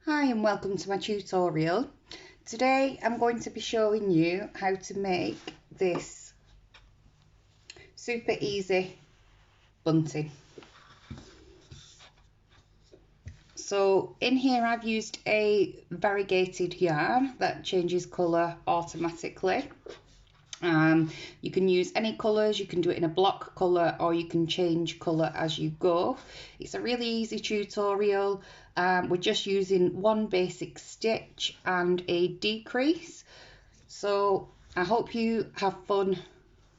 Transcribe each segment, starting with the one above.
Hi and welcome to my tutorial. Today I'm going to be showing you how to make this super easy bunting. So in here I've used a variegated yarn that changes colour automatically. You can use any colours, you can do it in a block colour or you can change colour as you go. It's a really easy tutorial. We're just using one basic stitch and a decrease. So I hope you have fun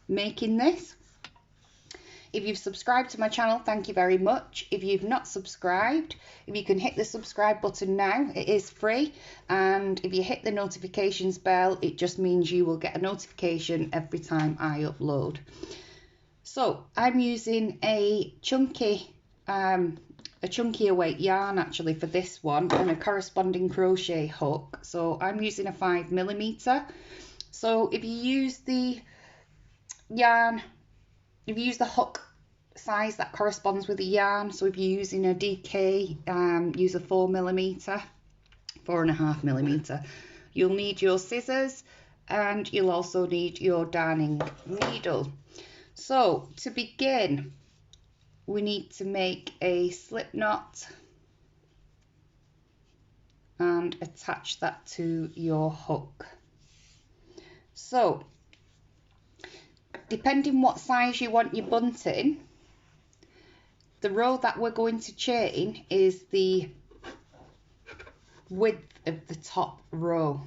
making this. If you've subscribed to my channel, thank you very much. If you've not subscribed, if you can hit the subscribe button now, it is free. And if you hit the notifications bell, it just means you will get a notification every time I upload. So I'm using a chunkier weight yarn actually for this one and a corresponding crochet hook. So I'm using a 5mm. So if you use the yarn, if you use the hook size that corresponds with the yarn, so if you're using a DK, use a 4mm, 4.5mm. You'll need your scissors and you'll also need your darning needle. So to begin, we need to make a slip knot and attach that to your hook. So depending what size you want your bunting, the row that we're going to chain is the width of the top row.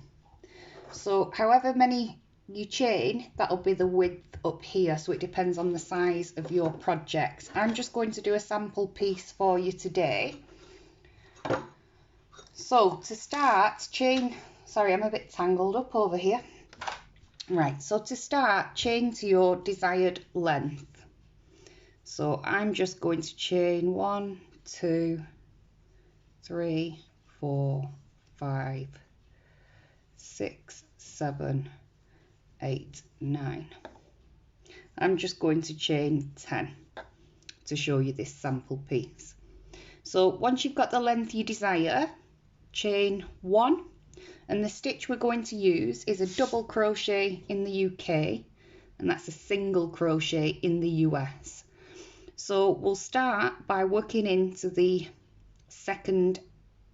So however many you chain, that'll be the width up here. So it depends on the size of your project. I'm just going to do a sample piece for you today. So to start, chain, sorry, I'm a bit tangled up over here. Right, so to start, chain to your desired length. So I'm just going to chain 1, 2, 3, 4, 5, 6, 7, 8, 9. I'm just going to chain 10 to show you this sample piece. So once you've got the length you desire, chain 1. And the stitch we're going to use is a double crochet in the UK, and that's a single crochet in the US. So we'll start by working into the second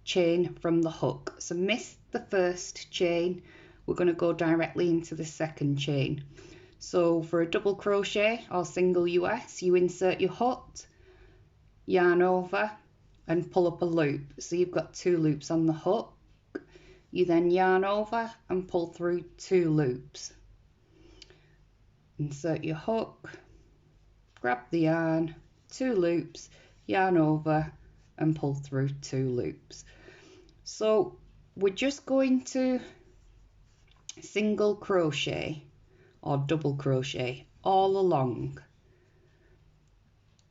chain from the hook. So miss the first chain, we're going to go directly into the second chain. So for a double crochet or single US, you insert your hook, yarn over and pull up a loop. So you've got 2 loops on the hook. You then yarn over and pull through 2 loops. Insert your hook, grab the yarn, 2 loops, yarn over and pull through 2 loops. So we're just going to single crochet or double crochet all along.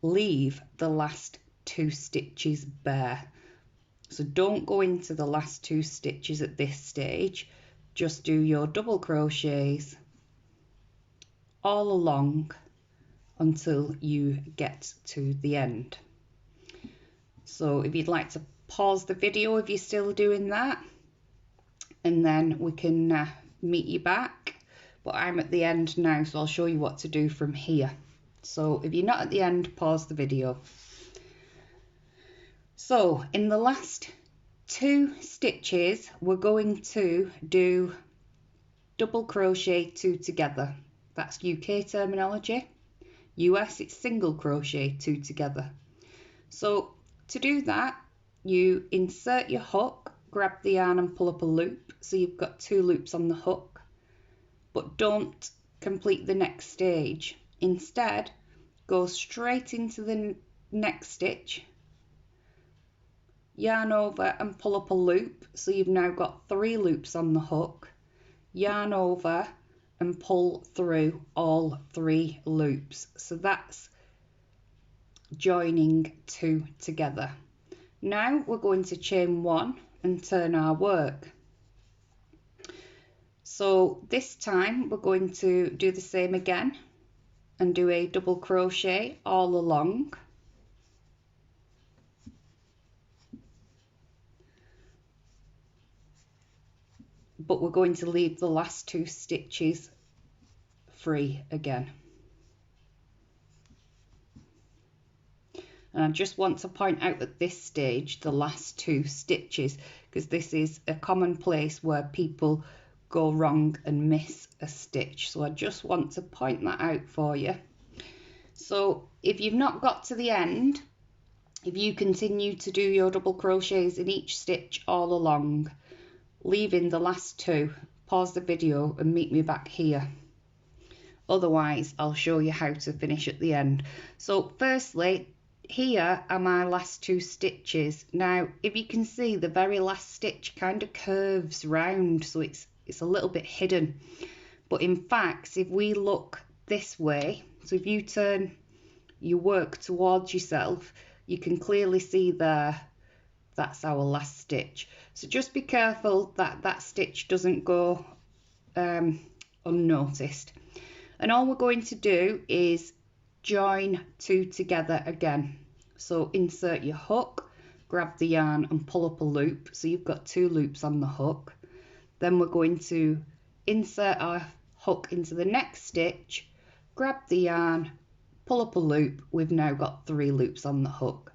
Leave the last 2 stitches bare. So don't go into the last 2 stitches at this stage, just do your double crochets all along until you get to the end. So if you'd like to pause the video if you're still doing that, and then we can meet you back. But I'm at the end now, so I'll show you what to do from here. So if you're not at the end, pause the video. So in the last 2 stitches, we're going to do double crochet 2 together. That's UK terminology. US, it's single crochet 2 together. So to do that, you insert your hook, grab the yarn and pull up a loop. So you've got 2 loops on the hook, but don't complete the next stage. Instead, go straight into the next stitch, yarn over and pull up a loop. So you've now got 3 loops on the hook, yarn over and pull through all 3 loops. So that's joining 2 together. Now we're going to chain 1 and turn our work. So this time we're going to do the same again and do a double crochet all along. but we're going to leave the last 2 stitches free again. And I just want to point out at this stage the last 2 stitches, because this is a common place where people go wrong and miss a stitch. So I just want to point that out for you. So if you've not got to the end, if you continue to do your double crochets in each stitch all along, leaving the last 2, pause the video and meet me back here. Otherwise, I'll show you how to finish at the end. So firstly, here are my last 2 stitches. Now, if you can see, the very last stitch kind of curves round, so it's a little bit hidden. But in fact, if we look this way, so if you turn your work towards yourself, you can clearly see there, that's our last stitch. So just be careful that that stitch doesn't go unnoticed. And all we're going to do is join 2 together again. So insert your hook, grab the yarn and pull up a loop. So you've got 2 loops on the hook. Then we're going to insert our hook into the next stitch, grab the yarn, pull up a loop. We've now got 3 loops on the hook.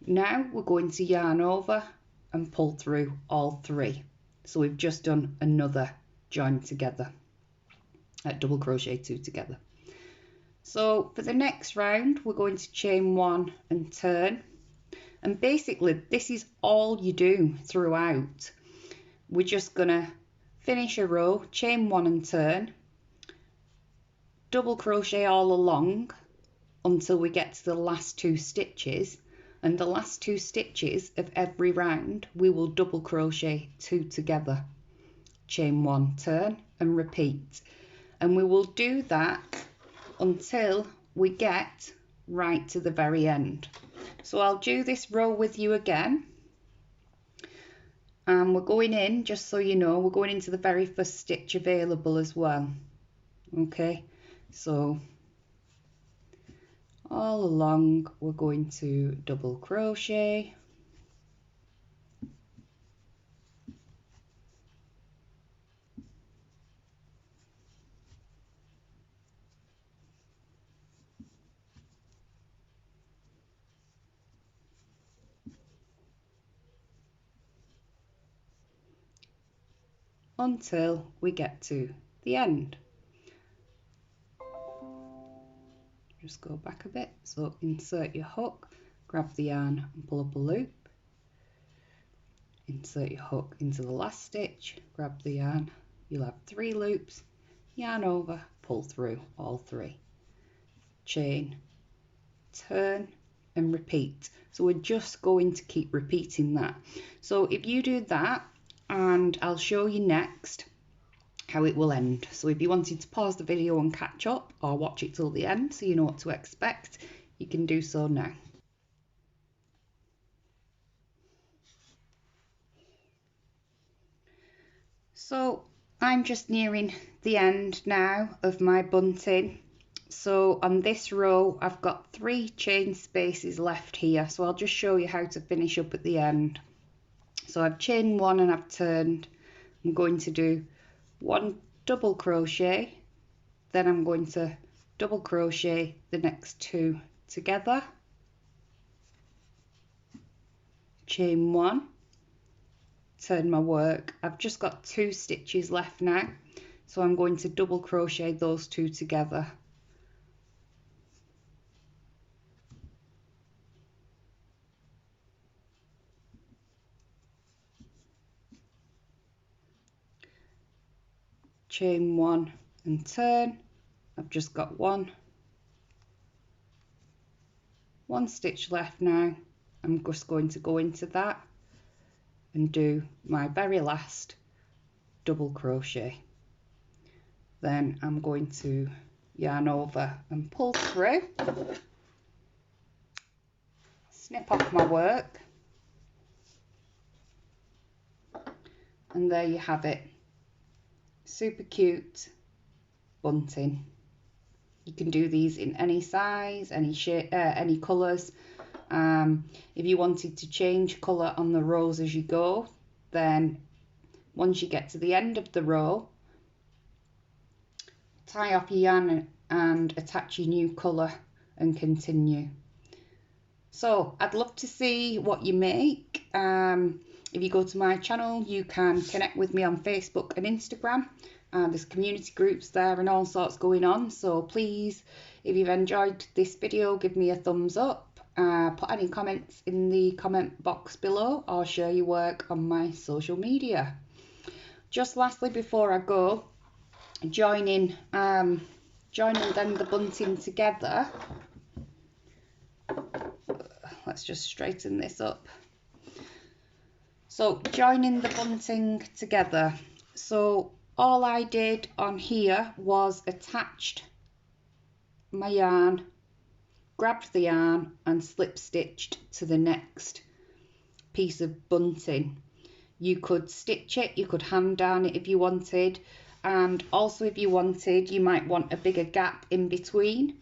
Now we're going to yarn over and pull through all 3. So we've just done another join together, double crochet 2 together. So for the next round, we're going to chain 1 and turn. And basically this is all you do throughout. We're just gonna finish a row, chain 1 and turn, double crochet all along until we get to the last 2 stitches. And the last 2 stitches of every round, we will double crochet 2 together, chain 1, turn and repeat. And we will do that until we get right to the very end. So I'll do this row with you again. And we're going in, just so you know, we're going into the very first stitch available as well. Okay, so all along we're going to double crochet, until we get to the end. Just go back a bit, so insert your hook, grab the yarn and pull up a loop, insert your hook into the last stitch, grab the yarn, you'll have 3 loops, yarn over, pull through all 3, chain, turn and repeat. So we're just going to keep repeating that. So if you do that, and I'll show you next how it will end. So if you wanted to pause the video and catch up, or watch it till the end so you know what to expect, you can do so now. So I'm just nearing the end now of my bunting. So on this row I've got 3 chain spaces left here, so I'll just show you how to finish up at the end. So I've chained 1 and I've turned. I'm going to do 1 double crochet, then I'm going to double crochet the next 2 together, chain 1, turn my work. I've just got 2 stitches left now, so I'm going to double crochet those 2 together, chain 1 and turn. I've just got one stitch left now. I'm just going to go into that and do my very last double crochet. Then I'm going to yarn over and pull through, snip off my work, and there you have it. Super cute bunting. You can do these in any size, any shape, any colours. If you wanted to change colour on the rows as you go, then Once you get to the end of the row, tie off your yarn and attach your new colour and continue. So I'd love to see what you make. If you go to my channel, you can connect with me on Facebook and Instagram. There's community groups there and all sorts going on. So please, if you've enjoyed this video, give me a thumbs up. Put any comments in the comment box below or share your work on my social media. Just lastly, before I go, joining then the bunting together. Let's just straighten this up. So joining the bunting together. So all I did on here was attached my yarn, grabbed the yarn and slip stitched to the next piece of bunting. You could stitch it, you could hand darn it if you wanted, and also if you wanted, you might want a bigger gap in between.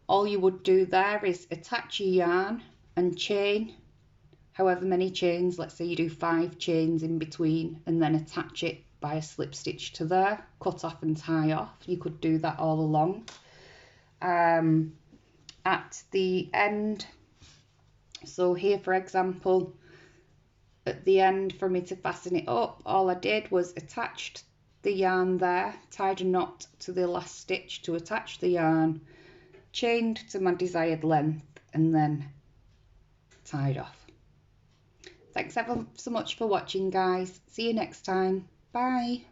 All you would do there is attach your yarn and chain however many chains. Let's say you do 5 chains in between, and then attach it by a slip stitch to there, cut off and tie off. You could do that all along. At the end, so here for example, at the end, for me to fasten it up, all I did was attached the yarn there, tied a knot to the last stitch to attach the yarn, chained to my desired length, and then tied off. Thanks ever so much for watching, guys. See you next time. Bye.